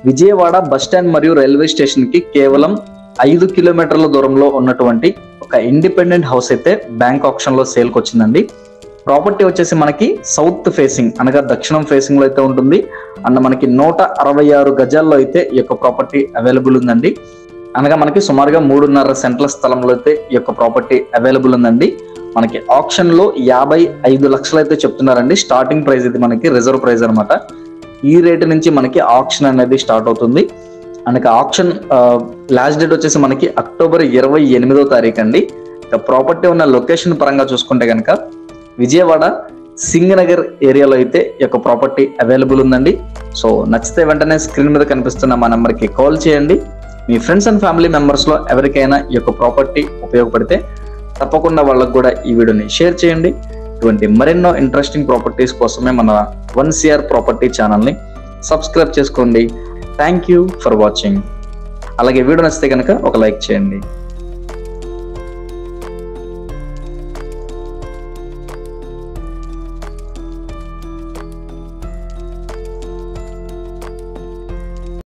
Vijayawada bus stand మరియు railway station కి కేవలం 5 కిలోమీటర్ల దూరంలో ఉన్నటువంటి ఒక ఇండిపెండెంట్ హౌస్ అయితే బ్యాంక్ ఆప్షన్ లో సేల్ కి వచ్చిందండి. ప్రాపర్టీ వచ్చేసి మనకి సౌత్ ఫేసింగ్ అనగా దక్షిణం ఫేసింగ్ లో అయితే ఉంటుంది. అండ్ మనకి 166 గజాల్లో అయితే ఈ యొక్క ప్రాపర్టీ అవైలబుల్ ఉందండి. అనగా మనకి సుమారుగా 3.5 సెంట్ల స్థలంలో అయితే ఈ యొక్క ప్రాపర్టీ అవైలబుల్ ఉందండి. మనకి ఆప్షన్ లో 55 లక్షలు అయితే చెప్తున్నారండి. స్టార్టింగ్ ప్రైస్ ఇది మనకి రిజర్వ్ ప్రైస్ అనమాట. ఈ రేటు నుంచి మనకి ఆప్షన్ అనేది స్టార్ట్ అవుతుంది. మనకి ఆప్షన్ లాస్ట్ డేట్ వచ్చేసి మనకి అక్టోబర్ 28వ తారీఖు అండి. ఇక ప్రాపర్టీ ఉన్న లొకేషన్ పరంగా చూసుకుంటే కనుక విజయవాడ సింగనగర్ ఏరియాలో అయితే ఈ యొక్క ప్రాపర్టీ అవైలబుల్ ఉందండి. సో నచ్చితే వెంటనే స్క్రీన్ మీద కనిపిస్తున్న మా నెంబర్కి కాల్ చేయండి. మీ ఫ్రెండ్స్ అండ్ ఫ్యామిలీ మెంబర్స్ లో ఎవరికైనా ఈ యొక్క ప్రాపర్టీ ఉపయోగపడితే తప్పకుండా వాళ్ళకు కూడా ఈ వీడియోని షేర్ చేయండి. ఇటువంటి మరెన్నో ఇంట్రెస్టింగ్ ప్రాపర్టీస్ కోసమే మన 1CR ప్రాపర్టీ ఛానల్ని సబ్స్క్రైబ్ చేసుకోండి. Thank you for watching. అలాగే వీడియో నచ్చితే కనుక ఒక లైక్ చేయండి.